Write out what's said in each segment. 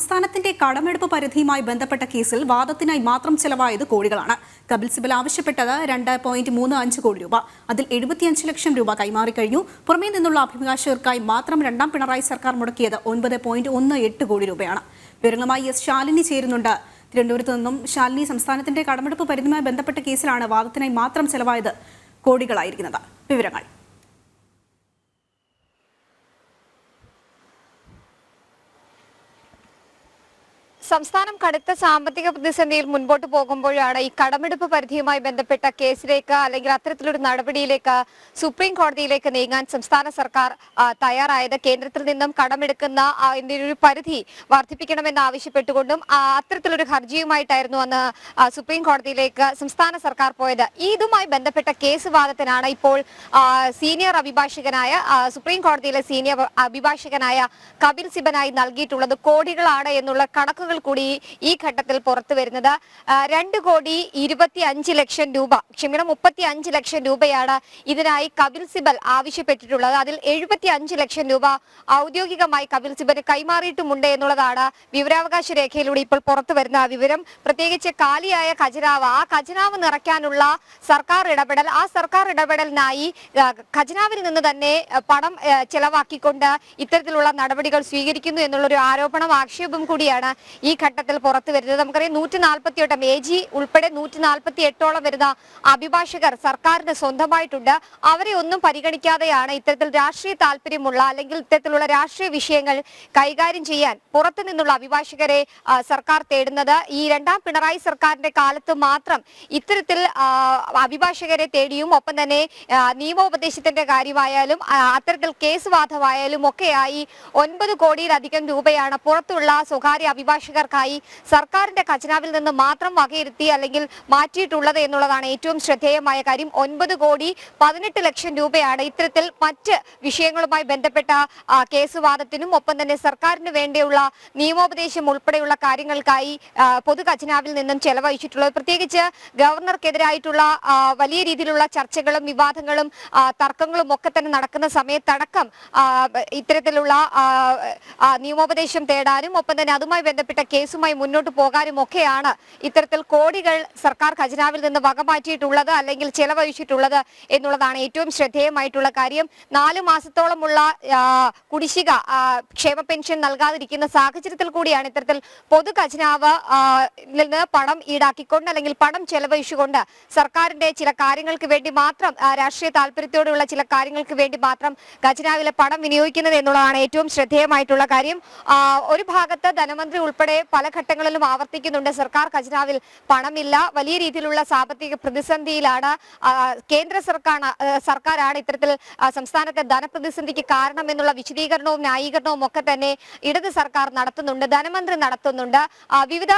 സംസ്ഥാനത്തിന്റെ കടമെടുപ്പ് പരിധിയുമായി ബന്ധപ്പെട്ട കേസിൽ വാദത്തിനായി മാത്രം ചെലവായത് കോടികളാണ്. കപിൽ സിബൽ ആവശ്യപ്പെട്ടത് 2.35 കോടി രൂപ. അതിൽ 75 ലക്ഷം രൂപ കൈമാറിക്കഴിഞ്ഞു. പുറമേ നിന്നുള്ള അഭിഭാഷകർക്കായി മാത്രം രണ്ടാം പിണറായി സർക്കാർ മുടക്കിയത് 9.18 കോടി രൂപയാണ്. വിവരങ്ങളുമായി എസ് ശാലിനി ചേരുന്നുണ്ട്. തിരുവനന്തപുരത്ത് നിന്നും ശാലിനി, സംസ്ഥാനത്തിന്റെ കടമെടുപ്പ് പരിധിയുമായി ബന്ധപ്പെട്ട കേസിലാണ് വാദത്തിനായി മാത്രം ചെലവായത് കോടികളായിരിക്കുന്നത്. വിവരങ്ങൾ. സംസ്ഥാനം കടുത്ത സാമ്പത്തിക പ്രതിസന്ധിയിൽ മുൻപോട്ട് പോകുമ്പോഴാണ് ഈ കടമെടുപ്പ് പരിധിയുമായി ബന്ധപ്പെട്ട കേസിലേക്ക് അല്ലെങ്കിൽ അത്തരത്തിലൊരു നടപടിയിലേക്ക് സുപ്രീം കോടതിയിലേക്ക് നീങ്ങാൻ സംസ്ഥാന സർക്കാർ തയ്യാറായത്. കേന്ദ്രത്തിൽ നിന്നും കടമെടുക്കുന്ന ഒരു പരിധി വർദ്ധിപ്പിക്കണമെന്ന് ആവശ്യപ്പെട്ടുകൊണ്ടും അത്തരത്തിലൊരു ഹർജിയുമായിട്ടായിരുന്നു അന്ന് സുപ്രീം കോടതിയിലേക്ക് സംസ്ഥാന സർക്കാർ പോയത്. ഇതുമായി ബന്ധപ്പെട്ട കേസ് വാദത്തിനാണ് ഇപ്പോൾ സീനിയർ അഭിഭാഷകനായ സുപ്രീം കോടതിയിലെ സീനിയർ അഭിഭാഷകനായ കപിൽ സിബനായി നൽകിയിട്ടുള്ളത് കോടികളാണ് എന്നുള്ള കണക്കുകൾ കൂടി ഈ ഘട്ടത്തിൽ പുറത്തു വരുന്നത്. 2.25 ലക്ഷം രൂപ 35 ലക്ഷം രൂപയാണ് ഇതിനായി കപിൽ സിബൽ ആവശ്യപ്പെട്ടിട്ടുള്ളത്. അതിൽ 75 ലക്ഷം രൂപ ഔദ്യോഗികമായി കപിൽ സിബന് കൈമാറിയിട്ടുമുണ്ട് എന്നുള്ളതാണ് വിവരാവകാശ രേഖയിലൂടെ ഇപ്പോൾ പുറത്തു വരുന്ന വിവരം. പ്രത്യേകിച്ച് കാലിയായ ഖജനാവ്, ആ ഖജനാവ് നിറയ്ക്കാനുള്ള സർക്കാർ ഇടപെടൽ, ആ സർക്കാർ ഇടപെടലിനായി ഖജനാവിൽ നിന്ന് തന്നെ പണം ചെലവാക്കിക്കൊണ്ട് ഇത്തരത്തിലുള്ള നടപടികൾ സ്വീകരിക്കുന്നു എന്നുള്ളൊരു ആരോപണം, ആക്ഷേപം കൂടിയാണ് ഈ ഘട്ടത്തിൽ പുറത്തു വരുന്നത്. നമുക്കറിയാം 148 AG ഉൾപ്പെടെ 148ഓളം വരുന്ന അഭിഭാഷകർ സർക്കാരിന് സ്വന്തമായിട്ടുണ്ട്. അവരെ ഒന്നും പരിഗണിക്കാതെയാണ് ഇത്തരത്തിൽ രാഷ്ട്രീയ താല്പര്യമുള്ള അല്ലെങ്കിൽ ഇത്തരത്തിലുള്ള രാഷ്ട്രീയ വിഷയങ്ങൾ കൈകാര്യം ചെയ്യാൻ പുറത്തു നിന്നുള്ള അഭിഭാഷകരെ സർക്കാർ തേടുന്നത്. ഈ രണ്ടാം പിണറായി സർക്കാരിന്റെ കാലത്ത് മാത്രം ഇത്തരത്തിൽ അഭിഭാഷകരെ തേടിയും ഒപ്പം തന്നെ നിയമോപദേശത്തിന്റെ കാര്യമായാലും അത്തരത്തിൽ കേസ് വാദമായാലും ഒക്കെയായി 9 കോടിയിലധികം രൂപയാണ് പുറത്തുള്ള സ്വകാര്യ അഭിഭാഷകർക്കായി സർക്കാരിന്റെ ഖജനാവിൽ നിന്ന് മാത്രം വകയിരുത്തി അല്ലെങ്കിൽ മാറ്റിയിട്ടുള്ളത് എന്നുള്ളതാണ് ഏറ്റവും ശ്രദ്ധേയമായ കാര്യം. 9.18 ലക്ഷം രൂപയാണ് ഇത്തരത്തിൽ മറ്റ് വിഷയങ്ങളുമായി ബന്ധപ്പെട്ട കേസുവാദത്തിനും ഒപ്പം തന്നെ സർക്കാരിന് വേണ്ടിയുള്ള നിയമോപദേശം ഉൾപ്പെടെയുള്ള കാര്യങ്ങൾക്കായി പൊതു ഖജനാവിൽ നിന്നും ചെലവഴിച്ചിട്ടുള്ളത്. പ്രത്യേകിച്ച് ഗവർണർക്കെതിരായിട്ടുള്ള വലിയ രീതിയിലുള്ള ചർച്ചകളും വിവാദങ്ങളും തർക്കങ്ങളും ഒക്കെ തന്നെ നടക്കുന്ന സമയത്തടക്കം ഇത്തരത്തിലുള്ള നിയമോപദേശം തേടാനും ഒപ്പം തന്നെ അതുമായി ബന്ധപ്പെട്ട കേസുമായി മുന്നോട്ട് പോകാനും ഒക്കെയാണ് ഇത്തരത്തിൽ കോടികൾ സർക്കാർ ഖജനാവിൽ നിന്ന് വകമാറ്റിയിട്ടുള്ളത് അല്ലെങ്കിൽ ചെലവഴിച്ചിട്ടുള്ളത് എന്നുള്ളതാണ് ഏറ്റവും ശ്രദ്ധേയമായിട്ടുള്ള കാര്യം. 4 മാസത്തോളമുള്ള കുടിശ്ശിക ക്ഷേമ പെൻഷൻ നൽകാതിരിക്കുന്ന സാഹചര്യത്തിൽ കൂടിയാണ് ഇത്തരത്തിൽ പൊതു ഖജനാവ് നിന്ന് പണം ഈടാക്കിക്കൊണ്ട് അല്ലെങ്കിൽ പണം ചെലവഴിച്ചുകൊണ്ട് സർക്കാരിന്റെ ചില കാര്യങ്ങൾക്ക് വേണ്ടി മാത്രം, രാഷ്ട്രീയ താല്പര്യത്തോടുള്ള ചില കാര്യങ്ങൾക്ക് വേണ്ടി മാത്രം ഖജനാവിലെ പണം വിനിയോഗിക്കുന്നത് എന്നുള്ളതാണ് ഏറ്റവും ശ്രദ്ധേയമായിട്ടുള്ള കാര്യം. ഒരു ഭാഗത്ത് ധനമന്ത്രി ഉൾപ്പെടെ പല ഘട്ടങ്ങളിലും ആവർത്തിക്കുന്നുണ്ട് സർക്കാർ ഖജനാവിൽ പണമില്ല, വലിയ രീതിയിലുള്ള സാമ്പത്തിക പ്രതിസന്ധിയിലാണ്, കേന്ദ്ര സർക്കാരാണ് ഇത്തരത്തിൽ സംസ്ഥാനത്തെ ധനപ്രതിസന്ധിക്ക് കാരണം എന്നുള്ള വിശദീകരണവും ന്യായീകരണവും ഒക്കെ തന്നെ ഇടത് സർക്കാർ നടത്തുന്നുണ്ട്, ധനമന്ത്രി നടത്തുന്നുണ്ട്. വിവിധ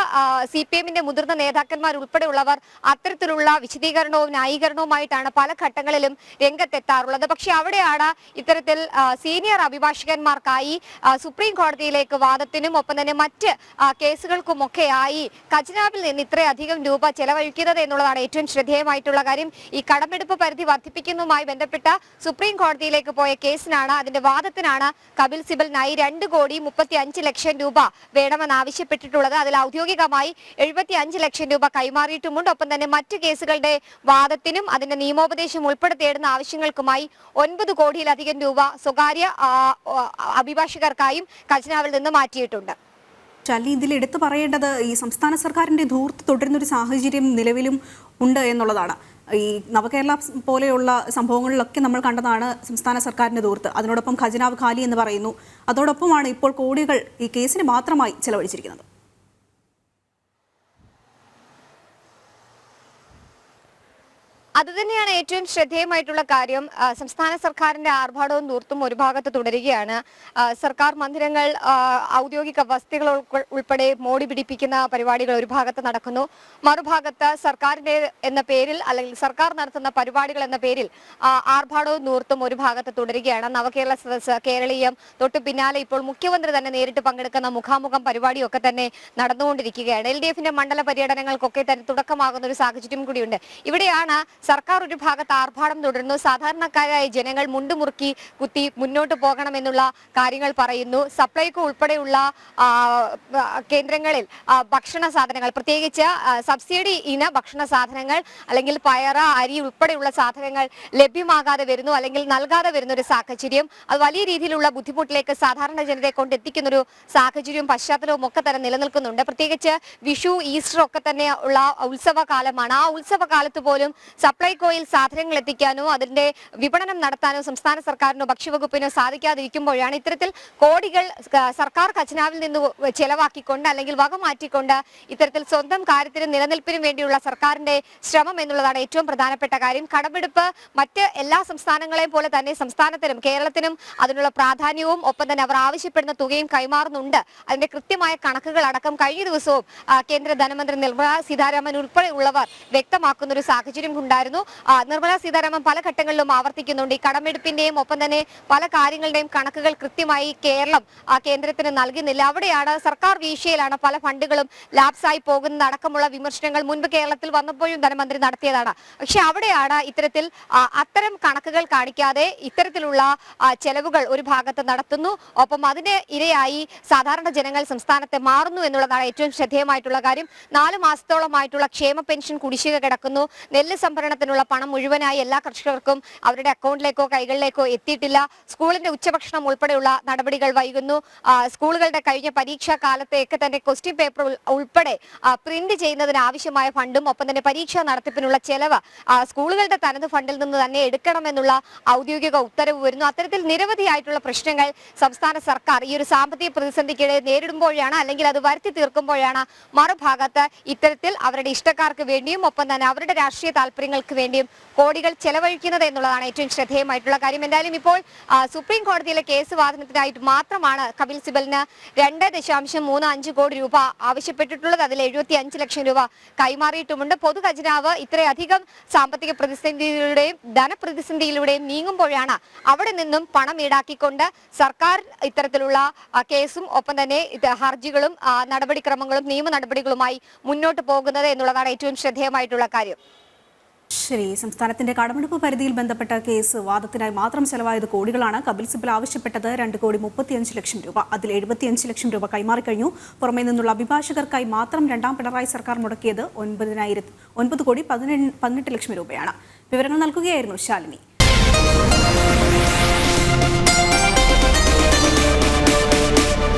CPM-ന്റെ മുതിർന്ന നേതാക്കന്മാർ ഉൾപ്പെടെയുള്ളവർ അത്തരത്തിലുള്ള വിശദീകരണവും ന്യായീകരണവുമായിട്ടാണ് പല ഘട്ടങ്ങളിലും രംഗത്തെത്താറുള്ളത്. പക്ഷെ അവിടെയാണ് ഇത്തരത്തിൽ സീനിയർ അഭിഭാഷകന്മാർക്കായി സുപ്രീം കോടതിയിലേക്ക് വാദത്തിനും ഒപ്പം തന്നെ മറ്റ് കേസുകൾക്കുമൊക്കെയായി ഖജനാവിൽ നിന്ന് ഇത്രയധികം രൂപ ചെലവഴിക്കുന്നത് എന്നുള്ളതാണ് ഏറ്റവും ശ്രദ്ധേയമായിട്ടുള്ള കാര്യം. ഈ കടമെടുപ്പ് പരിധി വർദ്ധിപ്പിക്കുന്നതുമായി ബന്ധപ്പെട്ട സുപ്രീം കോടതിയിലേക്ക് പോയ കേസിനാണ്, അതിന്റെ വാദത്തിനാണ് കപിൽ സിബലിനായി 2.35 ലക്ഷം രൂപ വേണമെന്ന് ആവശ്യപ്പെട്ടിട്ടുള്ളത്. അതിൽ ഔദ്യോഗികമായി 75 ലക്ഷം രൂപ കൈമാറിയിട്ടുമുണ്ട്. ഒപ്പം തന്നെ മറ്റ് കേസുകളുടെ വാദത്തിനും അതിന്റെ നിയമോപദേശം ഉൾപ്പെടെ തേടുന്ന ആവശ്യങ്ങൾക്കുമായി 9 കോടിയിലധികം രൂപ സ്വകാര്യ അഭിഭാഷകർക്കായും ഖജനാവിൽ നിന്ന് മാറ്റിയിട്ടുണ്ട്. ചാലി, ഇതിൽ എടുത്തു പറയേണ്ടത് ഈ സംസ്ഥാന സർക്കാരിന്റെ ധൂർത്ത് തുടരുന്നൊരു സാഹചര്യം നിലവിലും ഉണ്ട് എന്നുള്ളതാണ്. ഈ നവകേരള പോലെയുള്ള സംഭവങ്ങളിലൊക്കെ നമ്മൾ കണ്ടതാണ് സംസ്ഥാന സർക്കാരിന്റെ ധൂർത്ത്. അതിനോടൊപ്പം ഖജനാവ് ഖാലി എന്ന് പറയുന്നു. അതോടൊപ്പമാണ് ഇപ്പോൾ കോടികൾ ഈ കേസിന് മാത്രമായി ചെലവഴിച്ചിരിക്കുന്നത്. അതുതന്നെയാണ് ഏറ്റവും ശ്രദ്ധേയമായിട്ടുള്ള കാര്യം. സംസ്ഥാന സർക്കാരിന്റെ ആർഭാടവും ധൂർത്തും ഒരു ഭാഗത്ത് തുടരുകയാണ്. സർക്കാർ മന്ദിരങ്ങൾ, ഔദ്യോഗിക വസതികൾ ഉൾപ്പെടെ മോടി പിടിപ്പിക്കുന്ന പരിപാടികൾ ഒരു ഭാഗത്ത് നടക്കുന്നു. മറുഭാഗത്ത് സർക്കാരിന്റെ എന്ന പേരിൽ അല്ലെങ്കിൽ സർക്കാർ നടത്തുന്ന പരിപാടികൾ എന്ന പേരിൽ ആർഭാടവും ധൂർത്തും ഒരു ഭാഗത്ത് തുടരുകയാണ്. നവകേരള സദസ്സ്, കേരളീയം, തൊട്ടു പിന്നാലെ ഇപ്പോൾ മുഖ്യമന്ത്രി തന്നെ നേരിട്ട് പങ്കെടുക്കുന്ന മുഖാമുഖം പരിപാടിയൊക്കെ തന്നെ നടന്നുകൊണ്ടിരിക്കുകയാണ്. LDF-ന്റെ മണ്ഡല പര്യടനങ്ങൾക്കൊക്കെ തന്നെ തുടക്കമാകുന്ന ഒരു സാഹചര്യം കൂടിയുണ്ട്. ഇവിടെയാണ് സർക്കാർ ഒരു ഭാഗത്ത് ആർഭാടം തുടരുന്നു, സാധാരണക്കാരായ ജനങ്ങൾ മുണ്ടുമുറുക്കി കുത്തി മുന്നോട്ട് പോകണമെന്നുള്ള കാര്യങ്ങൾ പറയുന്നു. സപ്ലൈകോ ഉൾപ്പെടെയുള്ള കേന്ദ്രങ്ങളിൽ ഭക്ഷണ സാധനങ്ങൾ, പ്രത്യേകിച്ച് സബ്സിഡി ഇന ഭക്ഷണ സാധനങ്ങൾ അല്ലെങ്കിൽ പയർ, അരി ഉൾപ്പെടെയുള്ള സാധനങ്ങൾ ലഭ്യമാകാതെ വരുന്നു, അല്ലെങ്കിൽ നൽകാതെ വരുന്ന ഒരു സാഹചര്യം. അത് വലിയ രീതിയിലുള്ള ബുദ്ധിമുട്ടിലേക്ക് സാധാരണ ജനതയെ കൊണ്ടെത്തിക്കുന്ന ഒരു സാഹചര്യവും പശ്ചാത്തലവും ഒക്കെ തന്നെ നിലനിൽക്കുന്നുണ്ട്. പ്രത്യേകിച്ച് വിഷു, ഈസ്റ്റർ ഒക്കെ തന്നെ ഉള്ള ഉത്സവകാലമാണ്. ആ ഉത്സവകാലത്ത് പോലും സപ്ലൈകോയിൽ സാധനങ്ങൾ എത്തിക്കാനോ അതിന്റെ വിപണനം നടത്താനോ സംസ്ഥാന സർക്കാരിനോ ഭക്ഷ്യവകുപ്പിനോ സാധിക്കാതിരിക്കുമ്പോഴാണ് ഇത്തരത്തിൽ കോടികൾ സർക്കാർ ഖജനാവിൽ നിന്ന് ചെലവാക്കിക്കൊണ്ട് അല്ലെങ്കിൽ വക മാറ്റിക്കൊണ്ട് ഇത്തരത്തിൽ സ്വന്തം കാര്യത്തിനും നിലനിൽപ്പിനും വേണ്ടിയുള്ള സർക്കാരിന്റെ ശ്രമം എന്നുള്ളതാണ് ഏറ്റവും പ്രധാനപ്പെട്ട കാര്യം. കടമെടുപ്പ് മറ്റ് എല്ലാ സംസ്ഥാനങ്ങളെയും പോലെ തന്നെ സംസ്ഥാനത്തിനും കേരളത്തിനും അതിനുള്ള പ്രാധാന്യവും ഒപ്പം തന്നെ അവർ ആവശ്യപ്പെടുന്ന തുകയും കൈമാറുന്നുണ്ട്. അതിന്റെ കൃത്യമായ കണക്കുകൾ അടക്കം കഴിഞ്ഞ ദിവസവും കേന്ദ്ര ധനമന്ത്രി നിർമ്മല സീതാരാമൻ ഉൾപ്പെടെയുള്ളവർ വ്യക്തമാക്കുന്ന ഒരു സാഹചര്യം ഉണ്ടായിരുന്നു. നിർമ്മല സീതാരാമൻ പല ഘട്ടങ്ങളിലും ആവർത്തിക്കുന്നുണ്ട് ഈ കടമെടുപ്പിന്റെയും ഒപ്പം തന്നെ പല കാര്യങ്ങളുടെയും കണക്കുകൾ കൃത്യമായി കേരളം കേന്ദ്രത്തിന് നൽകുന്നില്ല. അവിടെയാണ് സർക്കാർ വീഴ്ചയിലാണ് പല ഫണ്ടുകളും ലാപ്സായി പോകുന്നതടക്കമുള്ള വിമർശനങ്ങൾ മുൻപ് കേരളത്തിൽ വന്നപ്പോഴും ധനമന്ത്രി നടത്തിയതാണ്. പക്ഷെ അവിടെയാണ് ഇത്തരത്തിൽ അത്തരം കണക്കുകൾ കാണിക്കാതെ ഇത്തരത്തിലുള്ള ചെലവുകൾ ഒരു ഭാഗത്ത് നടത്തുന്നു, ഒപ്പം അതിന് ഇരയായി സാധാരണ ജനങ്ങൾ സംസ്ഥാനത്തെ മാറുന്നു എന്നുള്ളതാണ് ഏറ്റവും ശ്രദ്ധേയമായിട്ടുള്ള കാര്യം. 4 മാസത്തോളമായിട്ടുള്ള ക്ഷേമ പെൻഷൻ കുടിശ്ശിക കിടക്കുന്നു. നെല്ല് സംഭരണത്തിനുള്ള പണം മുഴുവനായി എല്ലാ കർഷകർക്കും അവരുടെ അക്കൗണ്ടിലേക്കോ കൈകളിലേക്കോ എത്തിയിട്ടില്ല. സ്കൂളിന്റെ ഉച്ചഭക്ഷണം ഉൾപ്പെടെയുള്ള നടപടികൾ വൈകുന്നു. സ്കൂളുകളുടെ കഴിഞ്ഞ പരീക്ഷാ കാലത്തേക്ക് തന്നെ ക്വസ്റ്റ്യൻ പേപ്പർ ഉൾപ്പെടെ പ്രിന്റ് ചെയ്യുന്നതിന് ആവശ്യമായ ഫണ്ടും ഒപ്പം തന്നെ പരീക്ഷാ നടത്തിപ്പിനുള്ള ചെലവ് സ്കൂളുകളുടെ തനത് ഫണ്ടിൽ നിന്ന് തന്നെ എടുക്കണമെന്നുള്ള ഔദ്യോഗിക ഉത്തരവ് വരുന്നു. അത്തരത്തിൽ നിരവധിയായിട്ടുള്ള പ്രശ്നങ്ങൾ സംസ്ഥാന സർക്കാർ ഈ ഒരു സാമ്പത്തിക പ്രതിസന്ധിക്കിടെ നേരിടുമ്പോഴാണ്, അല്ലെങ്കിൽ അത് വരുത്തി തീർക്കുമ്പോഴാണ് മറുഭാഗത്ത് ഇത്തരത്തിൽ അവരുടെ ഇഷ്ടക്കാർക്ക് വേണ്ടിയും ഒപ്പം തന്നെ അവരുടെ രാഷ്ട്രീയ താല്പര്യങ്ങൾക്ക് വേണ്ടിയും കോടികൾ ചെലവഴിക്കുന്നത് എന്നുള്ളതാണ് ഏറ്റവും ശ്രദ്ധേയമായിട്ടുള്ള കാര്യം. എന്തായാലും ഇപ്പോൾ സുപ്രീം കോടതിയിലെ കേസ് വാദനത്തിനായിട്ട് മാത്രമാണ് കപിൽ സിബലിന് 2.35 കോടി രൂപ ആവശ്യപ്പെട്ടിട്ടുള്ളത്. അതിൽ 75 ലക്ഷം രൂപ കൈമാറിയിട്ടുമുണ്ട്. പൊതുഖജനാവ് ഇത്രയധികം സാമ്പത്തിക പ്രതിസന്ധിയിലൂടെയും ധനപ്രതിസന്ധിയിലൂടെയും നീങ്ങുമ്പോഴാണ് അവിടെ നിന്നും പണം ഈടാക്കിക്കൊണ്ട് സർക്കാർ ഇത്തരത്തിലുള്ള കേസും ഒപ്പം തന്നെ ഹർജികളും നടപടിക്രമങ്ങളും നിയമ നടപടികളുമായി മുന്നോട്ട് പോകുന്നത് എന്നുള്ളതാണ് ഏറ്റവും ശ്രദ്ധേയമായിട്ടുള്ള കാര്യം. ശരി, സംസ്ഥാനത്തിന്റെ കടമെടുപ്പ് പരിധിയിൽ ബന്ധപ്പെട്ട കേസ് വാദത്തിനായി മാത്രം ചെലവായത് കോടികളാണ്. കപിൽ സിബൽ ആവശ്യപ്പെട്ടത് 2.35 കോടി രൂപ. അതിൽ 75 ലക്ഷം രൂപ കൈമാറിക്കഴിഞ്ഞു. പുറമേ നിന്നുള്ള അഭിഭാഷകർക്കായി മാത്രം രണ്ടാം പിണറായി സർക്കാർ മുടക്കിയത് 9 കോടി 18 ലക്ഷം രൂപയാണ്. വിവരങ്ങൾ നൽകുകയായിരുന്നു ശാലിനി.